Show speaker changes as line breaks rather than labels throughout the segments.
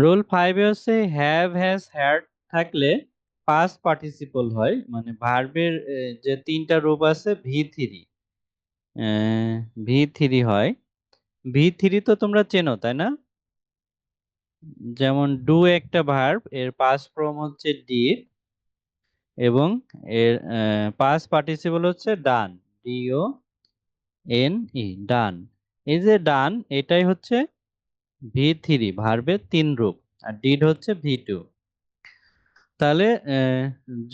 Rule 5 এ হচ্ছে have has had থাকলে past participle হয়, মানে ভার্বের যে তিনটা রূপ আছে ভি থ্রি হয়। ভি থ্রি তো তোমরা চেনো তাই না? যেমন ডু একটা ভার্ব, এর পাস্ট ফর্ম হচ্ছে ডিড এবং এর পাস্ট পার্টিসিপল হচ্ছে ডান, ডিও এন ই, ডান। এই যে ডান, এটাই হচ্ছে ভি থ্রি, ভার্বের তিন রূপ, আর ডিড হচ্ছে ভি2। তাহলে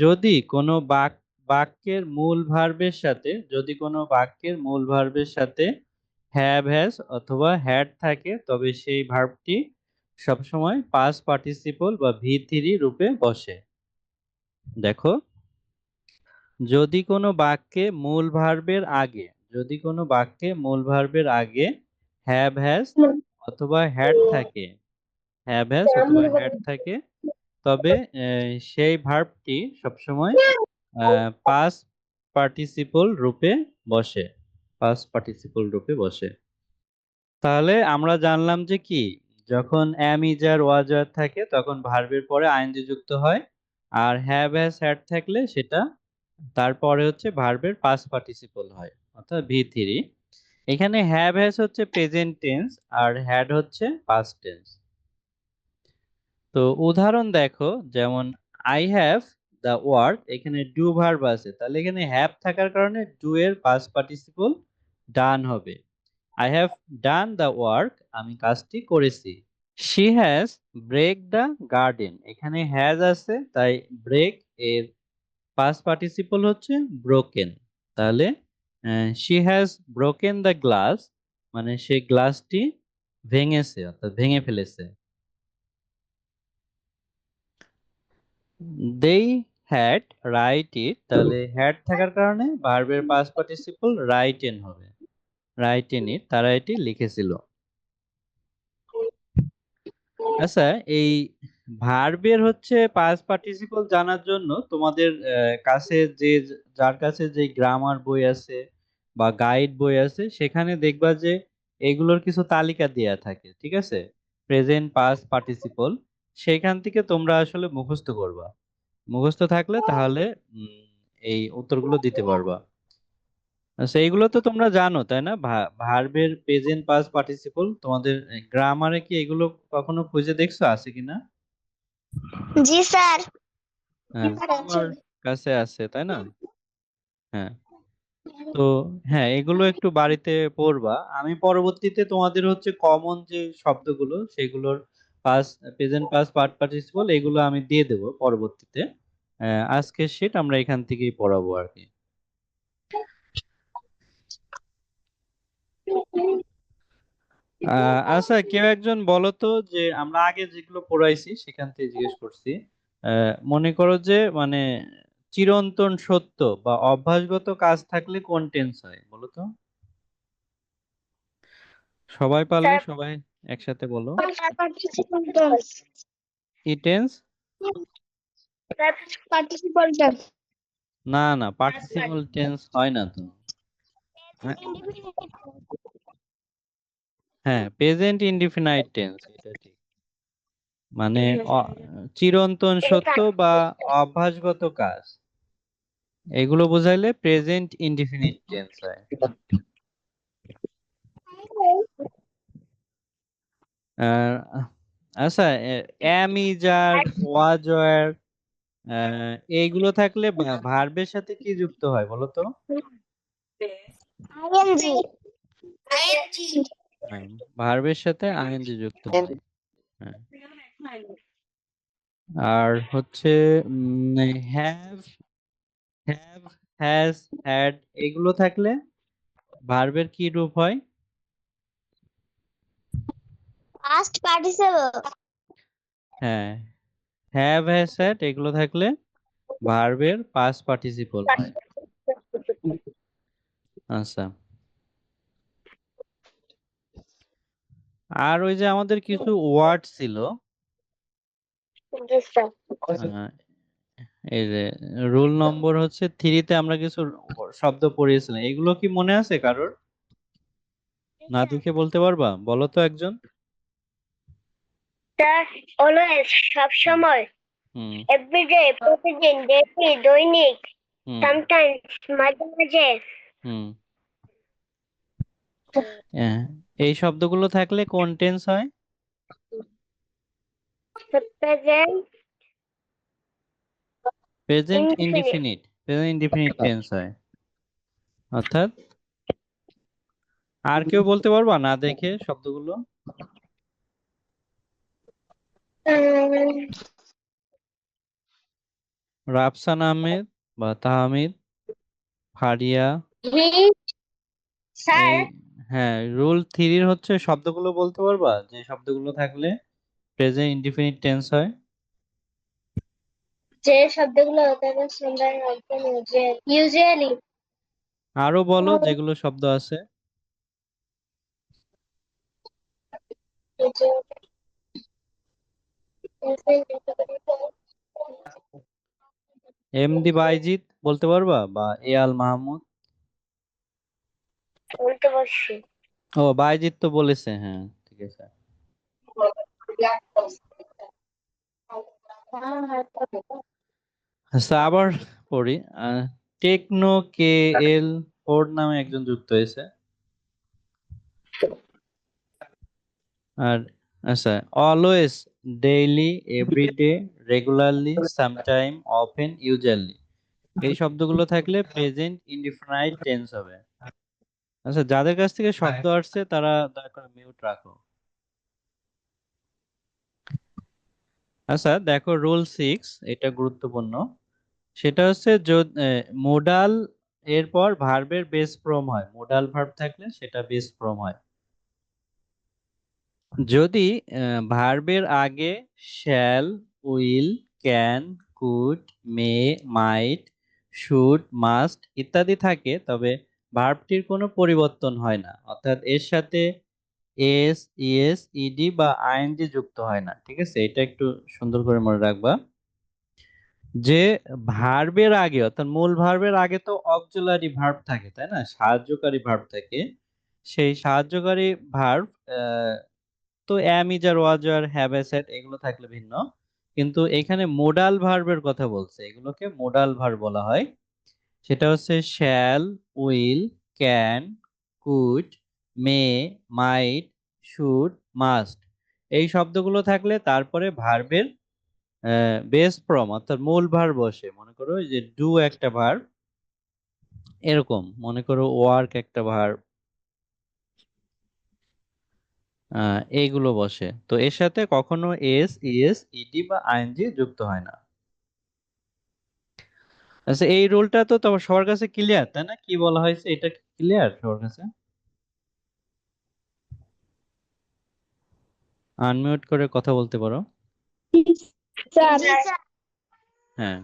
যদি কোনো বাক্যের মূল ভার্বের সাথে, হ্যাভ হ্যাজ অথবা হ্যাড থাকে, তবে সেই ভার্বটি সবসময় পাস্ট পার্টিসিপল বা ভি3 রূপে বসে। দেখো, যদি কোনো বাক্যে মূল ভার্বের আগে হ্যাভ হ্যাজ অথবা হ্যাড থাকে, তবে সেই ভার্বটি সবসময় পাস্ট পার্টিসিপল রূপে বসে তাহলে আমরা জানলাম যে কি, যখন অ্যাম ইজ আর ওয়াজ আর থাকে তখন ভার্বের পরে আইএনজি যুক্ত হয়, আর হ্যাভ হ্যাজ হ্যাড থাকলে সেটা তারপরে হচ্ছে ভার্বের পাস্ট পার্টিসিপল হয়, অর্থাৎ ভি3। এখানে হ্যাভ হ্যাজ হচ্ছে প্রেজেন্ট টেন্স আর হ্যাড হচ্ছে পাস্ট টেন্স। তো উদাহরণ দেখো, যেমন আই হ্যাভ দ্য ওয়ার্ক, এখানে ডু ভার্ব আছে, তাহলে এখানে হ্যাভ থাকার কারণে ডু এর পাস্ট পার্টিসিপল ডান হবে। I have done the work, আমি কাজটি করেছি। She has break the garden, এখানে হ্যাজ আছে তাই ব্রেক এর পাস্ট পার্টিসিপল হচ্ছে ব্রোকেন। তাহলে she has broken the glass, মানে সে গ্লাসটি ভেঙেছে অর্থাৎ ভেঙে ফেলেছে। they had write it, তাহলে had থাকার কারণে ভার্বের পাস্ট পার্টিসিপল written হবে, written it, তারা এটি লিখেছিল। আচ্ছা, এই ভার্বের হচ্ছে পাস্ট পার্টিসিপল জানার জন্য তোমাদের কাছে যার কাছে যে গ্রামার বই আছে বা গাইড বই আছে, সেখানে দেখবা যে এগুলোর কিছু তালিকা দেয়া থাকে, ঠিক আছে? প্রেজেন্ট পাস্ট পার্টিসিপল, সেখান থেকে তোমরা আসলে মুখস্থ করবা। মুখস্থ থাকলে তাহলে উম, এই উত্তরগুলো দিতে পারবা। আচ্ছা, এইগুলো তো তোমরা জানো তাই না? ভার্বের প্রেজেন্ট পাস্ট পার্টিসিপল তোমাদের গ্রামারে কি এগুলো কখনো খুঁজে দেখছো আছে কিনা?
জি স্যার।
হ্যাঁ, তোমার কাছে আছে তাই না? হ্যাঁ। তো হ্যাঁ, এগুলো একটু বাড়িতে পড়বা। আমি পরবর্তীতে তোমাদের হচ্ছে কমন যে শব্দগুলো সেগুলোর পাস্ট প্রেজেন্ট পাস্ট পার্টিসিপল এগুলো আমি দিয়ে দেবো পরবর্তীতে। আজকের শীট আমরা এখান থেকেই পড়াবো আর কি। আচ্ছা, কেউ একজন বলো তো, যে আমরা আগে যেগুলো পড়াইছি সেখান থেকে জিজ্ঞেস করছি। মনে করো যে মানে চিরন্তন সত্য বা অভ্যাসগত কাজ থাকলে কোন টেন্স হয় বলো তো? সবাই পারলে সবাই একসাথে বলো। কি টেন্স? না না, পার্টিসিপল টেন্স হয় না তো। হ্যাঁ, হ্যাঁ, প্রেজেন্ট ইনডিফিনাইট টেন্স, এটা ঠিক। মানে চিরন্তন সত্য বা অভ্যাসগত কাজ, এগুলো বোঝাইলে প্রেজেন্ট ইনডিফিনিট টেন্স হয়। আহ, আচ্ছা, am is are was were এইগুলো থাকলে ভার্বের সাথে কি যুক্ত হয় বলো তো?
আইএনজি।
ভার্বের সাথে আইএনজি যুক্ত হয়। হ্যাঁ। আর হচ্ছে হ্যাভ হ্যাভ হ্যাজ হ্যাড এগুলো থাকলে ভার্বের কি রূপ হয়?
Past participle.
হ্যাঁ, হ্যাভ হ্যাজ হ্যাড এগুলো থাকলে ভার্বের পাস্ট পার্টিসিপল হয়। আচ্ছা, আর ওই যে আমাদের কিছু ওয়ার্ড ছিল, আহ, এই যে রুল নম্বর হচ্ছে 3-তে আমরা কিছু শব্দ পড়িয়েছিলাম, এগুলো কি মনে আছে কারোর? না দেখে বলতে পারবা? বলো তো একজন।
স্যার অলওয়েজ সব
হুম
সময়,
হুম
এভরিডে প্রতিদিন, ডেইলি দৈনিক,
হুম
সামটাইমস মাঝে মাঝে,
হুম হ্যাঁ, এই শব্দগুলো থাকলে কোন টেন্স হয়?
Present
present
indefinite.
Indefinite, present indefinite tense হয়। অর্থাৎ আর কেউ বলতে পারবা না দেখে শব্দগুলো? রাফসান আহমেদ বা তাহমিদ, ফারিয়া।
হি স্যার,
এই হ্যাঁ, রুল থ্রির হচ্ছে শব্দগুলো বলতে পারবা যে শব্দগুলো থাকলে প্রেজেন্ট ইনডিফিনিট টেন্স হয়?
যে শব্দগুলো তাদের সুন্দর ইউজুয়ালি,
আরো বলো যেগুলো শব্দ আছে। এমডি বাইজিত বলতে পারবা বা এ আল মাহমুদ?
বলতে পারছি।
ও বাইজিত তো বলেছে, হ্যাঁ ঠিক আছে। আচ্ছা আবার পড়ি। টেকনো কে এল ফোর্ড নামে একজন যুক্ত হয়েছে। আর আচ্ছা, always, daily, everyday, regularly, sometime, often, usually, এই শব্দগুলো থাকলে প্রেজেন্ট ইনডিফিনাইট টেন্স হবে। আচ্ছা, যাদের কাছ থেকে শব্দ আসছে তারা দয়া করে মিউট রাখো। আচ্ছা দেখো, রুল 6, এটা গুরুত্বপূর্ণ। সেটা হচ্ছে মোডাল এরপর ভার্বের বেস ফর্ম হয়, মোডাল ভার্ব থাকলে সেটা বেস ফর্ম হয়। যদি ভার্বের আগে shall, will, can, could, may, might, should, must ইত্যাদি থাকে তবে ভার্বটির কোনো পরিবর্তন হয় না, অর্থাৎ এর সাথে এস, ইএস, ইডি বা আইএনজি যুক্ত হয় না। ঠিক আছে, এটা একটু সুন্দর করে মনে রাখবা যে ভার্বের আগে অর্থাৎ মূল ভার্বের আগে তো অক্সিলারি ভার্ব থাকে, তাই না, সাহায্যকারী ভার্ব থাকে। সেই সাহায্যকারী ভার্ব তো am, is, are, was, are, have, has, had এগুলো থাকলে ভিন্ন, কিন্তু এখানে মোডাল ভার্বের কথা বলছে, এগুলোকে মোডাল ভার্ব বলা হয়। সেটা হচ্ছে shall, will, can, could, may, might, should, must, এই শব্দগুলো থাকলে তারপরে ভার্বের বেস ফর্ম অর্থাৎ মূল ভার্ব বসে। মনে করো এই যে ডু একটা ভার্ব, এরকম মনে করো ওয়ার্ক একটা ভার্ব, এইগুলো বসে। তো এর সাথে কখনো এস, ইএস, ইডি বা আইএনজি যুক্ত হয় না। আচ্ছা, এই রুলটা তো তোমার সবার কাছে ক্লিয়ার, তাই না? কি বলা হয়েছে এটা ক্লিয়ার সবার কাছে? আনমিউট করে কথা বলতে পারো।
স্যার, জি স্যার।
হ্যাঁ,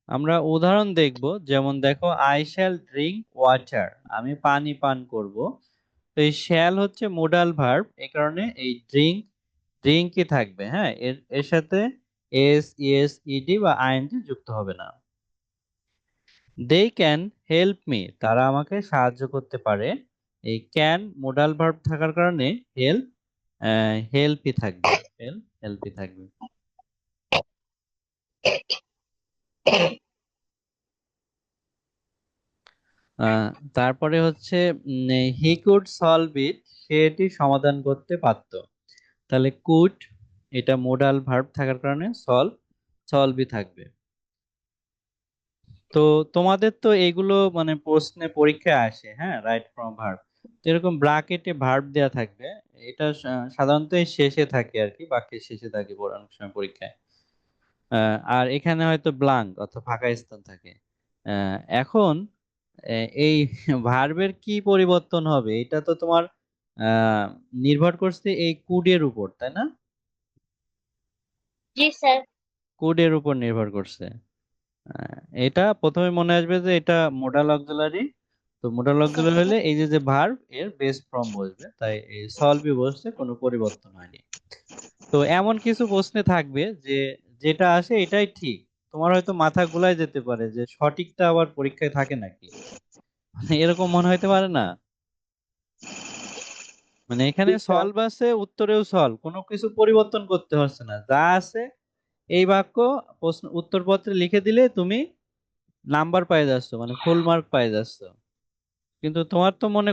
আমরা উদাহরণ দেখব। যেমন দেখো, আই শ্যাল ড্রিঙ্ক ওয়াটার, আমি পানি পান করব। তো এই শ্যাল হচ্ছে মোডাল ভার্ব, এই কারণে এই ড্রিঙ্ক, ড্রিঙ্কই থাকবে। হ্যাঁ, এর এর সাথে এস, ইএস, ইডি বা আইএনজি যুক্ত হবে না। দে ক্যান হেল্প মি, তারা আমাকে সাহায্য করতে পারে। এই ক্যান মোডাল ভার্ব থাকার কারণে হেল্প, হেল্পই থাকবে, হেল্পই থাকবে। আহ, তারপরে হচ্ছে হি কুড সলভ ইট, সে এটি সমাধান করতে পারত। তাহলে কুড, এটা মোডাল ভার্ব থাকার কারণে সলভ, সলভই থাকবে। তো তোমাদের তো এগুলো মানে প্রশ্নে পরীক্ষায় আসে, হ্যাঁ, রাইট ফ্রম ভার্ব। তো এরকম ব্রাকেটে ভার্ব দেয়া থাকবে, এটা সাধারণত এই শেষে থাকে আর কি, বাক্যের শেষে থাকে অনেক সময় পরীক্ষায়। আর এখানে হয়তো ব্লাঙ্ক অর্থাৎ ফাঁকা স্থান থাকে। এখন এই ভার্বের কি পরিবর্তন হবে এটা তো তোমার আহ নির্ভর করছে এই কুডের উপর, তাই না?
জি স্যার।
কুডের উপর নির্ভর করছে। আহ, এটা প্রথমে মনে আসবে যে এটা মোডাল অক্সিলারি। তো মোডাল অক্সিলারি হলে এই যে যে ভার্ব এর বেস ফর্ম বসবে, তাই এই সলভই বসছে, কোনো পরিবর্তন হয়নি। তো এমন কিছু প্রশ্নে থাকবে যে যেটা আসে এটাই ঠিক, তোমার হয়তো মাথা গোলায় যেতে পারে যে সঠিকটা আবার পরীক্ষায় থাকে নাকি, এরকম মনে হইতে পারে না? মানে এখানে সলভ আছে, উত্তরেও সলভ, কোনো কিছু পরিবর্তন করতে হচ্ছে না, যা আছে এই বাক্য প্রশ্ন উত্তরপত্রে লিখে দিলে তুমি নাম্বার পেয়ে যাচ্ছ, মানে ফুল মার্ক পেয়ে যাচ্ছ। কিন্তু তোমার তো মনে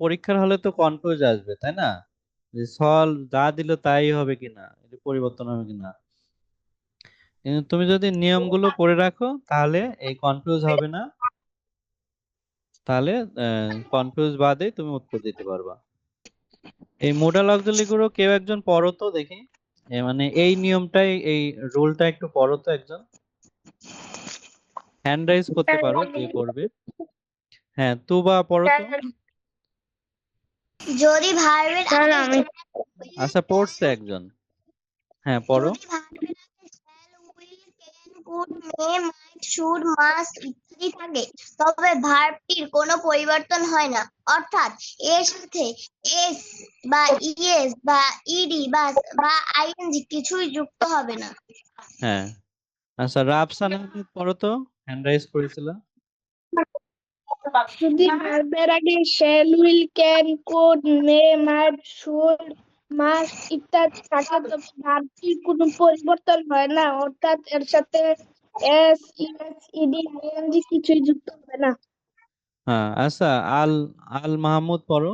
পরীক্ষার হলে তো কনফিউজ আসবে, তাই না? যে সলভ যা দিল তাই হবে কিনা, এটা পরিবর্তন হবে কিনা। কিন্তু তুমি যদি নিয়মগুলো পড়ে রাখো তাহলে এই কনফিউজ হবে না, তাহলে কনফিউজ বাদে তুমি উত্তর দিতে পারবা। এই মোডাল অক্সিলারি গুলো কেউ একজন পড়ো তো দেখি, মানে এই নিয়মটাই, এই রুলটা একটু পড়ো তো একজন, হ্যান্ড রাইজ করতে পারো যে করবে। হ্যাঁ, তুবা পড়ো তো।
যদি ভার্বের আগে
আমি
আচ্ছা, পড়ছে একজন, হ্যাঁ পড়ো।
যদি ভার্বের আগে shall, will, can, could, may, might, should, must ইত্যাদি থাকে তবে ভার্বটির কোনো পরিবর্তন হয় না, অর্থাৎ এর সাথে এস বা ইএস বা ইডি বা আইএনজি কিছুই যুক্ত হবে না।
হ্যাঁ, আচ্ছা রাফসান আহমেদ পড়ো তো, হ্যান্ড রাইজ করেছিল।
যদি ভার্বের আগে shall, will, can, could, may, might, should, must ইত্যাদি থাকে তবে ভার্বটির কোনো পরিবর্তন হয় না, অর্থাৎ এর সাথে এস, ইএস, ইডি, আইএনজি কিছুই যুক্ত হবে না।
হ্যাঁ, আচ্ছা আল আল মাহমুদ পড়ো।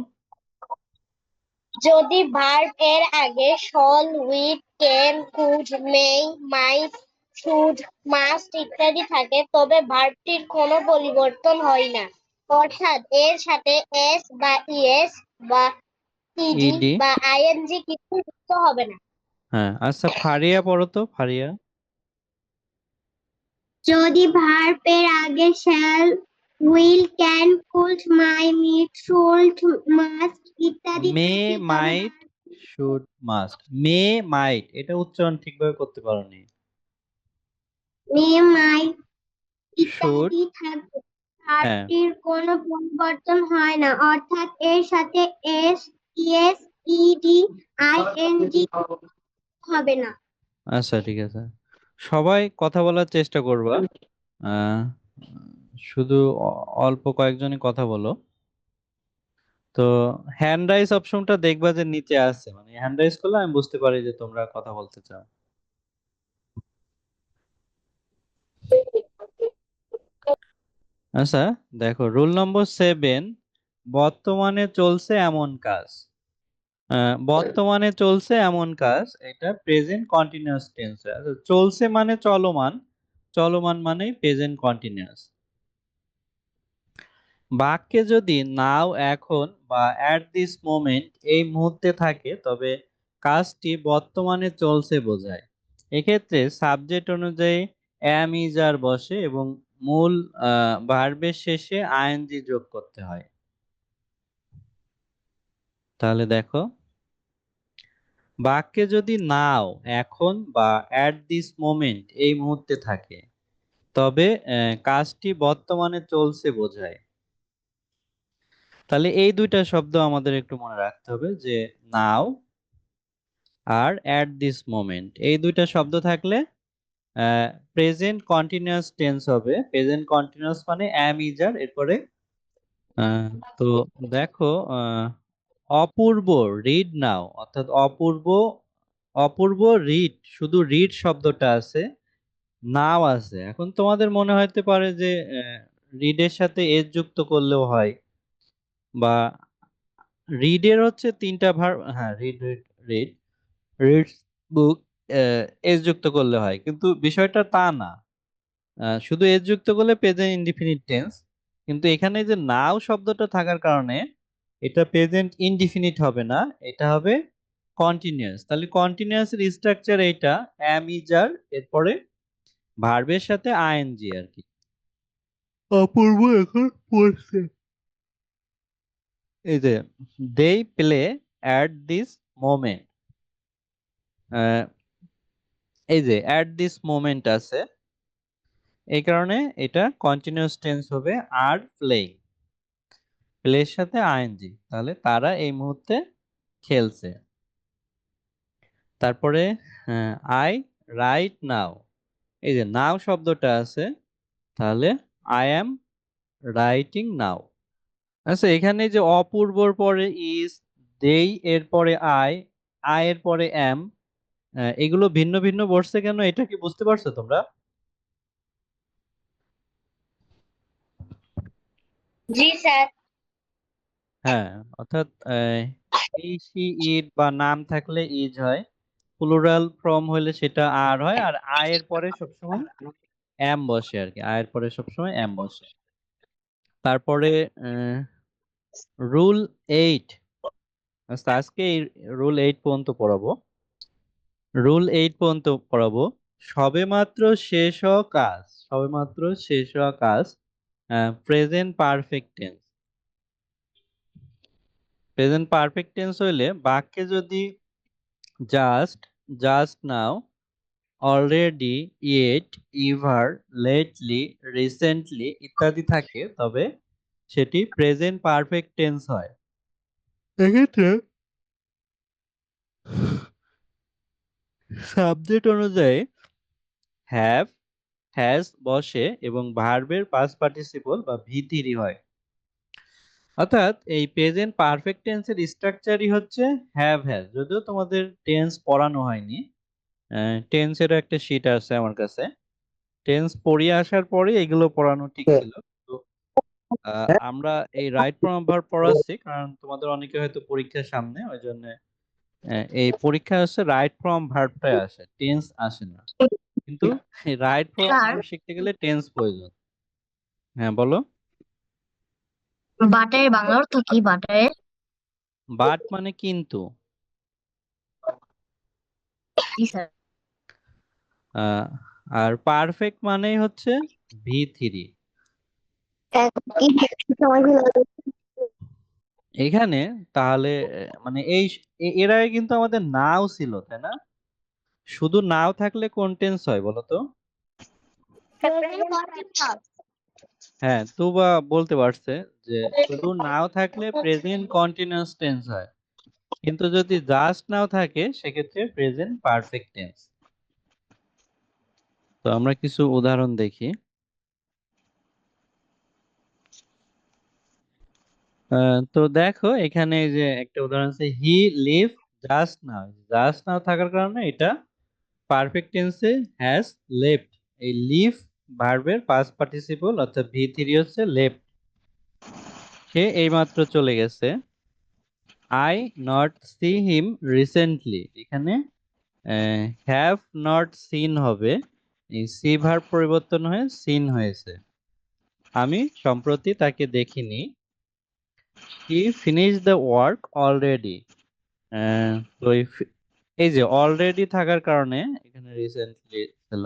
যদি ভার্ব এর আগে shall, will, can, could, may, might, should, must ইত্যাদি থাকে তবে ভার্বটির কোনো পরিবর্তন হয় না, অর্থাৎ এর সাথে এস বা ইএস বা ইডি
ইডি।
বা আইএনজি কিছু যুক্ত হবে না।
হ্যাঁ, আচ্ছা ফারিয়া পড়ো তো, ফারিয়া।
যদি ভার্বের আগে shall, will, can, could, might, should, must ইত্যাদি
মে,
থাকে তবে
মাইট, শুড, মাস্ট। মে, মাইট এটা উচ্চারণ ঠিকভাবে করতে পারোনি।
may, might
should.
ইত্যাদি থাকে
হ্যাঁ,
ভার্বটির কোনো পরিবর্তন হয় না, অর্থাৎ এর সাথে এস, ইএস, ইডি, আইএনজি হবে না।
আচ্ছা ঠিক আছে, সবাই কথা বলার চেষ্টা করবা। আহ শুধু অল্প কয়েকজনই কথা বলো। তো হ্যান্ড রাইজ অপশনটা দেখবা যে নিচে আছে, মানে হ্যান্ড রাইজ করলে আমি বুঝতে পারি যে তোমরা কথা বলতে চাও। আচ্ছা, দেখো রুল নম্বর 7, বর্তমানে চলছে এমন কাজ। বর্তমানে চলছে এমন কাজ, এটা প্রেজেন্ট কন্টিনিউয়াস টেন্স। চলছে মানে চলমান, চলমান মানে প্রেজেন্ট কন্টিনিউয়াস। বাক্যে যদি নাও, এখন বা অ্যাট দিস মোমেন্ট এই মুহূর্তে থাকে তবে কাজটি বর্তমানে চলছে বোঝায়। এক্ষেত্রে সাবজেক্ট অনুযায়ী অ্যাম, ইজ, আর বসে এবং মূল ভার্বের শেষে আইএনজি যোগ করতে হয়। তাহলে দেখো, বাক্যে যদি নাও, এখন বা অ্যাট দিস মোমেন্ট এই মুহূর্তে থাকে তবে কাজটি বর্তমানে চলছে বোঝায়। তাহলে এই দুইটা শব্দ আমাদের একটু মনে রাখতে হবে, যে নাও আর অ্যাট দিস মোমেন্ট এই দুইটা শব্দ থাকলে প্রেজেন্ট কন্টিনিউয়াস টেন্স হবে। প্রেজেন্ট কন্টিনিউয়াস মানে অ্যাম, ইজ, আর এরপরে আহ, তো দেখো, অপূর্ব রিড নাও, অর্থাৎ অপূর্ব, অপূর্ব রিড, শুধু রিড শব্দটা আছে, নাও আছে। এখন তোমাদের মনে হতে পারে যে রিডের সাথে এস যুক্ত করলেও হয়, বা রিডের হচ্ছে তিনটা ভার্ব, হ্যাঁ রিড, রিড, রিড, রিডস বুক, এস যুক্ত করলে হয়, কিন্তু বিষয়টা তা না। শুধু এস যুক্ত করলে প্রেজেন্ট ইনডিফিনিট টেন্স, কিন্তু এখানে যে নাও শব্দটা থাকার কারণে এটা প্রেজেন্ট ইনডিফিনিট হবে না, এটা হবে কন্টিনিউয়াস। তাহলে কন্টিনিউয়াস এর স্ট্রাকচার এইটা, অ্যাম, ইজ, আর এরপরে ভার্বের সাথে আইএনজি আর কি। অপূর্ব এখন পড়ছে, এই যে they play at this moment, এই যে অ্যাট দিস মোমেন্ট আছে, এই কারণে এটা কন্টিনিউয়াস টেন্স হবে। আর প্লেইং, প্লের সাথে আইএনজি, তাহলে তারা এই মুহূর্তে খেলছে। তারপরে আই রাইট নাও, এই যে নাও শব্দটা আছে, তাহলে আই অ্যাম রাইটিং নাও। আচ্ছা, এখানে যে অপূর্বর পরে ইজ, দেই এর পরে আই, আই এর পরে এম, এগুলো ভিন্ন ভিন্ন বসছে কেন, এটা কি বুঝতে পারছো তোমরা?
জি স্যার।
হ্যাঁ, অর্থাৎ ই সি ইট বা নাম থাকলে ইজ হয়, প্লুরাল ফর্ম হলে সেটা আর হয়, আর আই এর পরে সবসময় এম বসে আর কি, আয়ের পরে সবসময় এম বসে। তারপরে রুল 8, আচ্ছা আজকে এই রুল 8 পর্যন্ত পড়াবো। রুল 8 পর্যন্ত পড়াবো। সবেমাত্র শেষ হওয়া কাজ, সবেমাত্র শেষ হওয়া কাজ, present perfect tense. Present perfect tense হইলে বাক্যে যদি just, just now, already, yet, ever, lately, recently ইত্যাদি থাকে তবে সেটি প্রেজেন্ট পারফেক্ট টেন্স হয়। এক্ষেত্রে সাবজেক্ট অনুযায়ী হ্যাভ, হ্যাজ বসে এবং ভার্বের পাস্ট পার্টিসিপল বা ভি3 হয়। অর্থাৎ এই প্রেজেন্ট পারফেক্ট টেন্সের স্ট্রাকচারই হচ্ছে হ্যাভ হ্যাজ। যদিও তোমাদের টেন্স পড়ানো হয়নি, টেন্সের একটা শীট আছে আমার কাছে, টেন্স পড়িয়ে আসার পরে এগুলো পড়ানো ঠিক ছিল। তো আমরা এই রাইট ফর্ম ভার্ব পড়াচ্ছি কারণ তোমাদের অনেকে হয়তো পরীক্ষার সামনে, ওই জন্য এই পরীক্ষা হচ্ছে রাইট ফর্ম ভার্বটাই আসে, টেন্স আসে না। কিন্তু রাইট ফর্ম
স্যার,
ভার্ব শিখতে গেলে টেন্স প্রয়োজন। হ্যাঁ বলো।
বাটারের বাংলা অর্থ কি? বাটারের
বাট মানে কিন্তু,
জি স্যার।
আহ, আর পারফেক্ট মানেই হচ্ছে ভি3। এখানে তাহলে মানে এই এর আগে কিন্তু আমাদের নাও ছিল তাই না? শুধু নাও থাকলে কোন টেন্স হয় বলো তো? হ্যাঁ, তো বা বলতে পারছে যে শুধু নাও থাকলে প্রেজেন্ট কন্টিনিউয়াস টেন্স হয়, কিন্তু যদি জাস্ট নাও থাকে সেক্ষেত্রে প্রেজেন্ট পারফেক্ট টেন্স। তো আমরা কিছু উদাহরণ দেখি। তো দেখো এখানে এই যে একটা উদাহরণ আছে, he leave just now. Just now থাকার কারণে এটা পারফেক্ট টেন্সে হ্যাজ লেফট। এই লিভ ভার্বের পাস্ট পার্টিসিপল অর্থাৎ ভি3 হচ্ছে লেফট, সে এইমাত্র চলে গেছে। I not see him recently, এখানে হ্যাভ নট সিন হবে, এই সি ভার্ব পরিবর্তন হয়ে সিন হয়েছে, আমি সম্প্রতি তাকে দেখিনি। হি ফিনিশ দ্য ওয়ার্ক অলরেডি, তো এই যে অলরেডি থাকার কারণে এখানে রিসেন্টলি ছিল,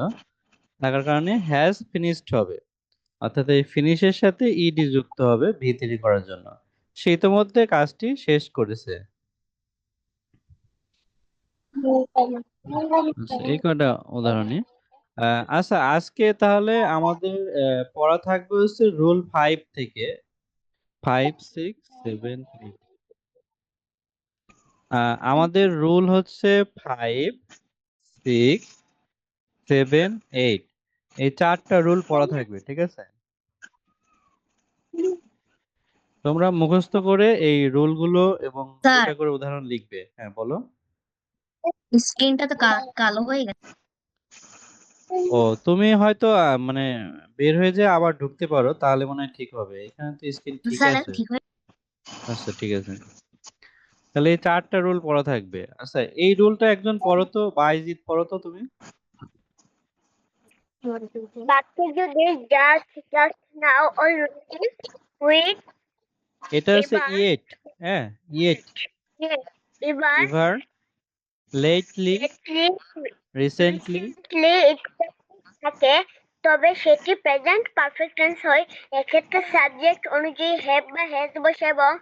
থাকার কারণে হ্যাজ ফিনিশড হবে, অর্থাৎ এই ফিনিশের সাথে ইডি যুক্ত হবে ভি3 করার জন্য, সে ইতোমধ্যে কাজটি শেষ করেছে। আচ্ছা, এই কয়টা উদাহরণই। আচ্ছা আজকে তাহলে আমাদের পড়া থাকবে হচ্ছে রুল 5 থেকে 5, 6, 7, 8। আমাদের রুল হচ্ছে 5, 6, 7, 8, এই 4টা রুল পড়া থাকবে, ঠিক আছে? তোমরা মুখস্থ করে এই রুলগুলো এবং
স্যার,
2টা করে উদাহরণ লিখবে। হ্যাঁ বলো।
স্ক্রিনটা তো কালো হয়ে গেছে।
ও, তুমি হয়তো মানে বের হয়ে যেয়ে আবার ঢুকতে পারো, তাহলে মনে হয় ঠিক হবে। এখানে তো স্ক্রিন ঠিক
স্যার
আছে।
ঠিক হয়ে
আচ্ছা ঠিক আছে, তাহলে এই 4টা রুল পড়া থাকবে। আচ্ছা এই রুলটা একজন পড়ো তো, বাইজিৎ পড়ো তো তুমি।
বাক্যে যদি just, just now, already, with,
এটা হচ্ছে
এবার,
ইয়েট, হ্যাঁ ইয়েট,
এবার,
ever, lately,
lately,
recently.
recently থাকে তবে সেটি প্রেজেন্ট পারফেক্ট টেন্স হয়। এক্ষেত্রে সাবজেক্ট অনুযায়ী হ্যাভ বা হ্যাজ বসে এবং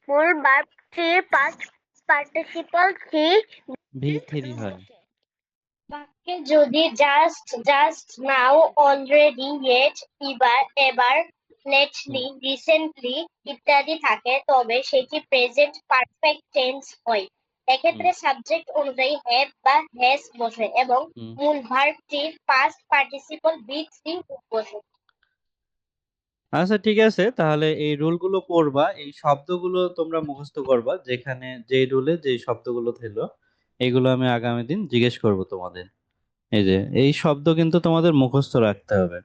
মূল ভার্বটির পাস্ট পার্টিসিপল সি
ভি3 হয়।
বসে। বাক্যে যদি just, just now, already, yet, এবার, লেটলি, রিসেন্টলি ইত্যাদি থাকে তবে সেটি প্রেজেন্ট পারফেক্ট টেন্স হয়।
হুম
এক্ষেত্রে সাবজেক্ট অনুযায়ী হ্যাভ বা হ্যাজ বসে এবং
হুম।
মূল ভার্বটির পাস্ট পার্টিসিপল বি3 বসে।
আচ্ছা ঠিক আছে, তাহলে এই রুলগুলো পড়বা, এই শব্দগুলো তোমরা মুখস্থ করবা, যেখানে যেই রুলে যেই শব্দগুলো ছিল এগুলো আমি আগামী দিন জিজ্ঞেস করব তোমাদের। এই যে এই শব্দ কিন্তু তোমাদের মুখস্থ রাখতে হবে।